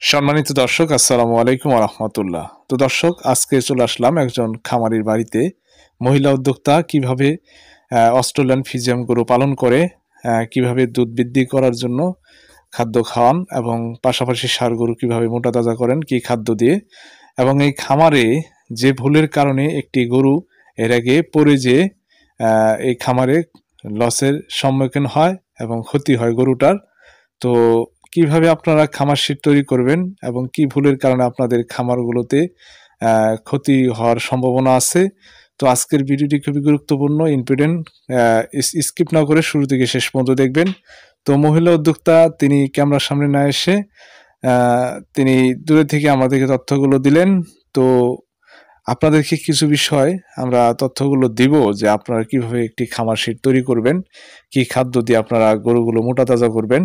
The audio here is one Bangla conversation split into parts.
সম্মানিত দর্শক, আসসালামু আলাইকুম রহমতুল্লাহ। তো দর্শক, আজকে চলে আসলাম একজন খামারির বাড়িতে। মহিলা উদ্যোক্তা কিভাবে অস্ট্রেলিয়ান ফিজিয়াম গরু পালন করে, কিভাবে দুধ বৃদ্ধি করার জন্য খাদ্য খাওয়ান এবং পাশাপাশি ষাঁড় গরু কিভাবে মোটা তাজা করেন কি খাদ্য দিয়ে, এবং এই খামারে যে ভুলের কারণে একটি গরু এর আগে পড়ে যে এই খামারে লসের সম্মুখীন হয় এবং ক্ষতি হয় গরুটার। তো কিভাবে আপনারা খামার শীট তৈরি করবেন এবং কি ভুলের কারণে আপনাদের খামারগুলোতে ক্ষতি হওয়ার সম্ভাবনা আছে। তো আজকের ভিডিওটি খুবই গুরুত্বপূর্ণ, ইম্পর্টেন্ট। স্কিপ না করে শুরু থেকে শেষ পর্যন্ত দেখবেন। তো মহিলা উদ্যোক্তা তিনি ক্যামেরার সামনে না এসে তিনি দূরে থেকে আমাদেরকে তথ্যগুলো দিলেন। তো আপনাদেরকে কিছু বিষয় আমরা তথ্যগুলো দিব যে আপনারা কিভাবে একটি খামার শীট তৈরি করবেন, কি খাদ্য দিয়ে আপনারা গরুগুলো মোটা তাজা করবেন।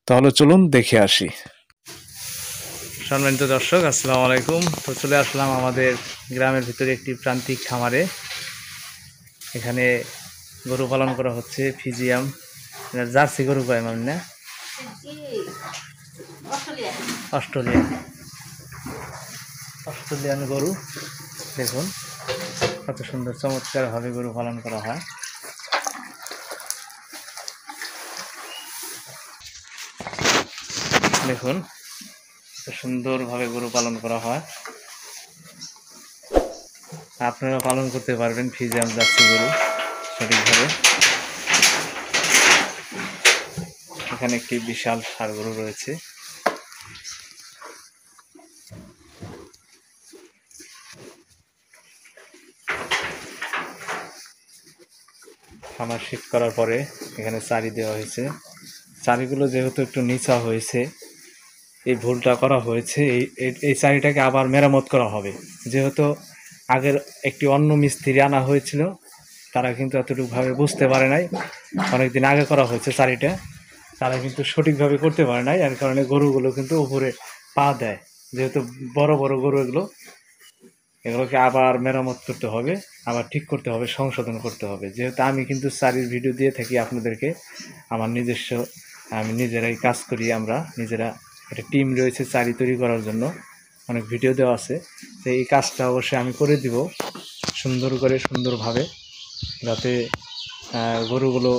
তাহলে চলুন দেখে আসি। সম্মানিত দর্শক, আসসালামু আলাইকুম। তো চলে আসলাম আমাদের গ্রামের ভিতরে একটি প্রান্তিক খামারে। এখানে গরু পালন করা হচ্ছে ফিজিয়াম, জার্সি গরু পাই মানে না, অস্ট্রেলিয়ান গরু। দেখুন কত সুন্দর চমৎকারভাবে গরু পালন করা হয়। দেখুন সুন্দরভাবে গরু পালন করা হয়। আপনারা পালন করতে পারবেন ফিজিয়াম জার্সি গরু সঠিকভাবে। এখানে একটি বিশাল ষাঁড় গরু রয়েছে। খামার শীত করার পরে এখানে চারি দেওয়া হয়েছে। চারিগুলো যেহেতু একটু নিচা হয়েছে, এই ভুলটা করা হয়েছে। এই চারিটাকে আবার মেরামত করা হবে। যেহেতু আগের একটি অন্য মিস্ত্রি আনা হয়েছিল, তারা কিন্তু এতটুকুভাবে বুঝতে পারে নাই। অনেকদিন আগে করা হয়েছে চারিটা, তারা কিন্তু সঠিকভাবে করতে পারে নাই। এর কারণে গরুগুলো কিন্তু উপরে পা দেয়। যেহেতু বড় বড় গরু এগুলোকে আবার মেরামত করতে হবে, আবার ঠিক করতে হবে, সংশোধন করতে হবে। যেহেতু আমি কিন্তু চারির ভিডিও দিয়ে থাকি আপনাদেরকে, আমার নিজস্ব, আমি নিজেরাই কাজ করি। আমরা নিজেরা একটা টিম রয়েছে চারি তৈরি করার জন্য, অনেক ভিডিও দেওয়া আছে। তো এই কাজটা অবশ্যই আমি করে দিব সুন্দর করে, সুন্দরভাবে, যাতে গরুগুলো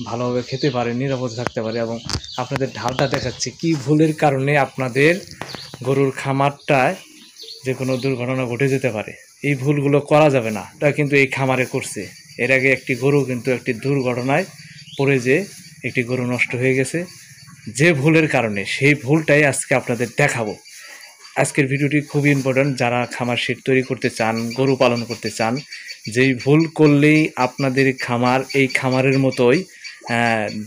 ভালোভাবে খেতে পারে, নিরাপদ থাকতে পারে। এবং আপনাদের ঢালটা দেখাচ্ছি কি ভুলের কারণে আপনাদের গরুর খামারটায় যে কোনো দুর্ঘটনা ঘটে যেতে পারে। এই ভুলগুলো করা যাবে না, তা কিন্তু এই খামারে করছে। এর আগে একটি গরু কিন্তু একটি দুর্ঘটনায় পড়ে যে একটি গরু নষ্ট হয়ে গেছে, যে ভুলের কারণে। সেই ভুলটাই আজকে আপনাদের দেখাবো। আজকের ভিডিওটি খুবই ইম্পর্ট্যান্ট। যারা খামার শীট তৈরি করতে চান, গরু পালন করতে চান, যেই ভুল করলেই আপনাদের খামার এই খামারের মতোই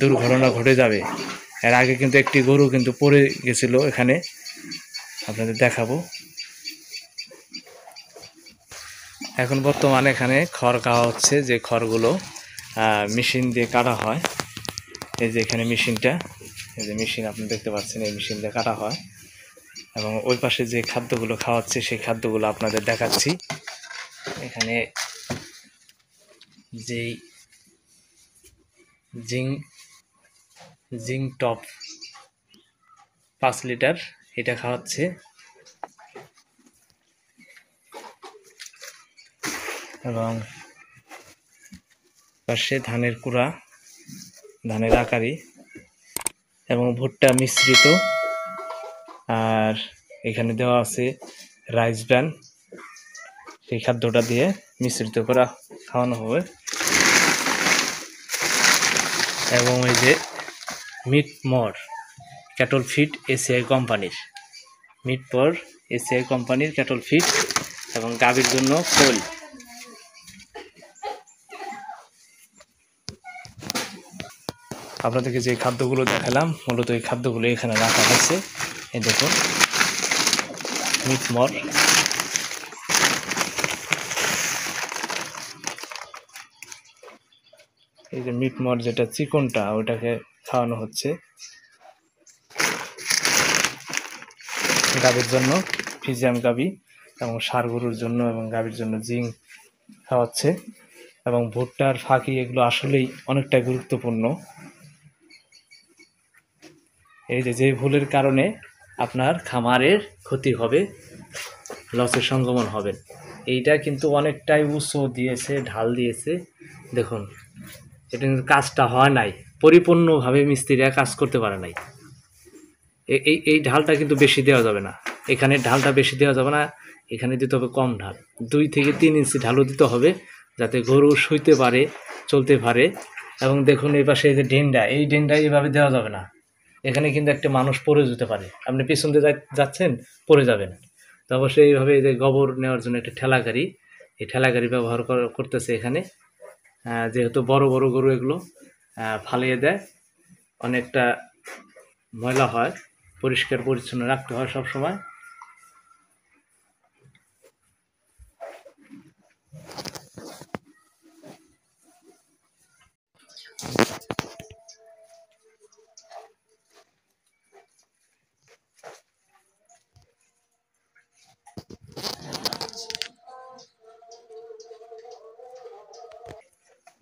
দুর্ঘটনা ঘটে যাবে। এর আগে কিন্তু একটি গরু কিন্তু পড়ে গেছিল, এখানে আপনাদের দেখাবো। এখন বর্তমানে এখানে খড় কাটা হচ্ছে, যে খড়গুলো মেশিন দিয়ে কাটা হয়। এই যে এখানে মেশিনটা, এই যে মেশিন আপনি দেখতে পাচ্ছেন, এই মেশিন দিয়ে কাটা হয়। এবং ওই পাশে যে খাদ্যগুলো খাওয়াচ্ছে সেই খাদ্যগুলো আপনাদের দেখাচ্ছি। এখানে যেই জিঙ্ক টপ 5 লিটার এটা খাওয়াচ্ছে। এবং পাশে ধানের কুড়া, ধানের আকারি এবং ভুট্টা মিশ্রিত। আর এখানে দেওয়া আছে রাইস ব্রান, সেই খাদ্যটা দিয়ে মিশ্রিত করে খাওয়ানো হবে। এবং এই যে মিট মর ক্যাটল ফিড এসিআই কোম্পানির, মিট পর এসিআই কোম্পানির ক্যাটল ফিড এবং গাভীর জন্য খোল। আপনাদেরকে যে খাদ্যগুলো দেখালাম, মূলত এই খাদ্যগুলো এখানে রাখা হয়েছে। এই দেখুন মিট মর, এই যে মিট মর যেটা চিকনটা, ওটাকে খাওয়ানো হচ্ছে গাভীর জন্য, ফিজিয়াম গাভী এবং ষাঁড় গরুর জন্য এবং গাভীর জন্য জিঙ্ক খাওয়াচ্ছে। এবং ভুট্টার ফাঁকি, এগুলো আসলেই অনেকটাই গুরুত্বপূর্ণ। এই যে ভুলের কারণে আপনার খামারের ক্ষতি হবে, লসের সম্ভাবনা হবে। এইটা কিন্তু অনেকটাই উঁচু দিয়েছে, ঢাল দিয়েছে। দেখুন এটা কিন্তু কাজটা হয় নাই, পরিপূর্ণভাবে মিস্ত্রিরা কাজ করতে পারে নাই। এই ঢালটা কিন্তু বেশি দেওয়া যাবে না, এখানে ঢালটা বেশি দেওয়া যাবে না, এখানে দিতে হবে কম ঢাল, 2 থেকে 3 ইঞ্চি ঢালও দিতে হবে, যাতে গরু শুইতে পারে, চলতে পারে। এবং দেখুন এই পাশে এই যে ডেন্ডা, এই ডেন্ডা এইভাবে দেওয়া যাবে না, এখানে কিন্তু একটা মানুষ পড়ে যেতে পারে, আপনি পিছন দিয়ে যাচ্ছেন পড়ে যাবেন। তো অবশ্যই এইভাবে এই যে গোবর নেওয়ার জন্য একটা ঠেলা গাড়ি, এই ঠেলা গাড়ি ব্যবহার করতেছে এখানে। যেহেতু বড় বড় গরু এগুলো ফালিয়ে দেয়, অনেকটা ময়লা হয়, পরিষ্কার পরিচ্ছন্ন রাখতে হয় সব সময়।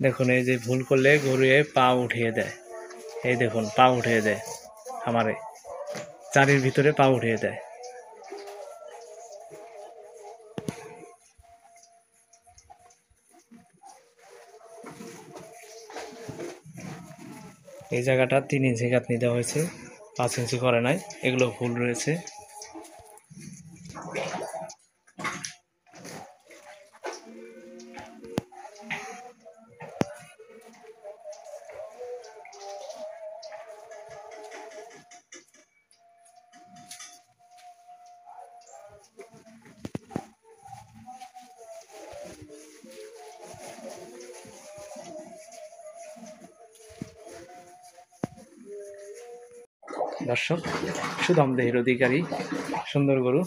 দেখুন এই যে ভুল করলে গরু পা উঠিয়ে দেয়, এই দেখুন পা উঠিয়ে দেয়, আমারে চারির ভিতরে পা উঠিয়ে দেয়। এই জায়গাটা 3 ইঞ্চি গাঁথনি দেওয়া হয়েছে, 5 ইঞ্চি করে নাই, এগুলো ভুল রয়েছে। দর্শক, সুদাম দেহের অধিকারী সুন্দর গরু।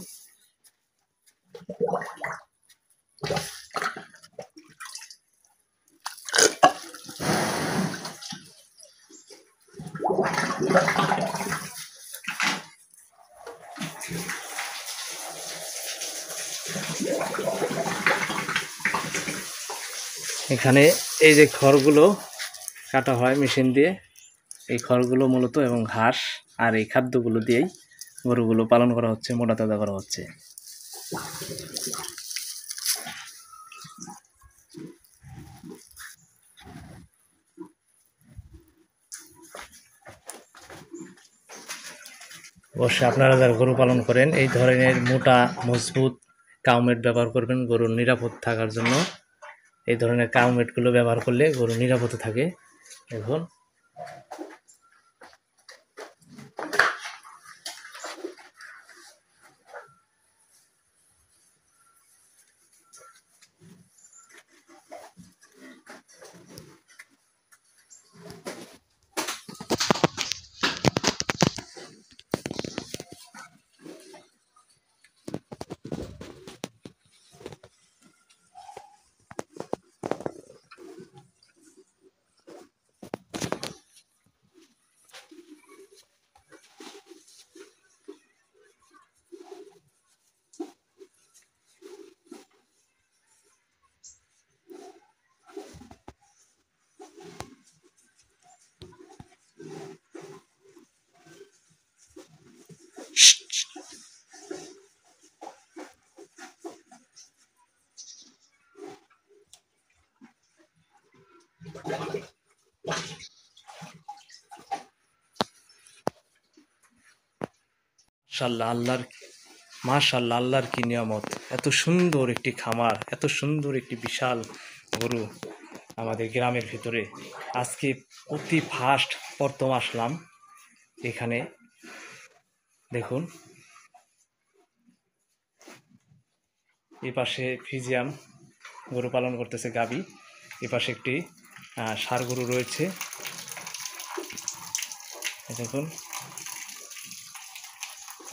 এখানে এই যে খড়গুলো কাটা হয় মেশিন দিয়ে, এই খড়গুলো মূলত এবং ঘাস আর এই খাদ্যগুলো দিয়েই গরুগুলো পালন করা হচ্ছে, মোটা তাজা করা হচ্ছে। অবশ্যই আপনারা যারা গরু পালন করেন এই ধরনের মোটা মজবুত কাউমেট ব্যবহার করবেন গরুর নিরাপদ থাকার জন্য। এই ধরনের কাউমেটগুলো ব্যবহার করলে গরু নিরাপদে থাকে। এখন মাশাআল্লাহ, আল্লাহর কি নিয়ামত, এত সুন্দর একটি খামার, এত সুন্দর একটি বিশাল গরু আমাদের গ্রামের ভিতরে। আজকে অতি ফার্স্ট প্রথম আসলাম এখানে। দেখুন এই পাশে ফিজিয়াম গরু পালন করতেছে গাবি, এই পাশে একটি ষাঁড় গরু রয়েছে। দেখুন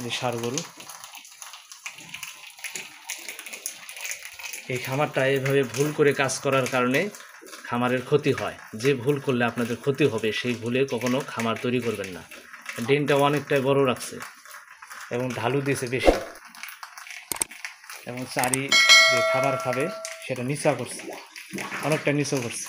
যে ষাঁড় গরু, এই খামারটা এইভাবে ভুল করে কাজ করার কারণে খামারের ক্ষতি হয়। যে ভুল করলে আপনাদের ক্ষতি হবে সেই ভুলে কখনো খামার তৈরি করবেন না। ড্রেনটা অনেকটাই বড় রাখছে এবং ঢালু দিয়েছে বেশি, এবং চারি যে খাবার খাবে সেটা নিচা করছে, অনেকটা নিচা করছে।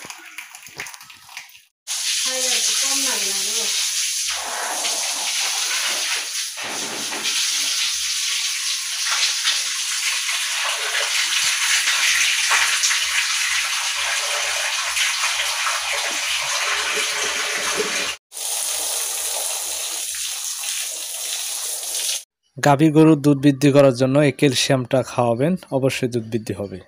গাভী গরুর দুধ বৃদ্ধি করার জন্য এই ক্যালসিয়ামটা খাওয়াবেন, অবশ্যই দুধ বৃদ্ধি হবে।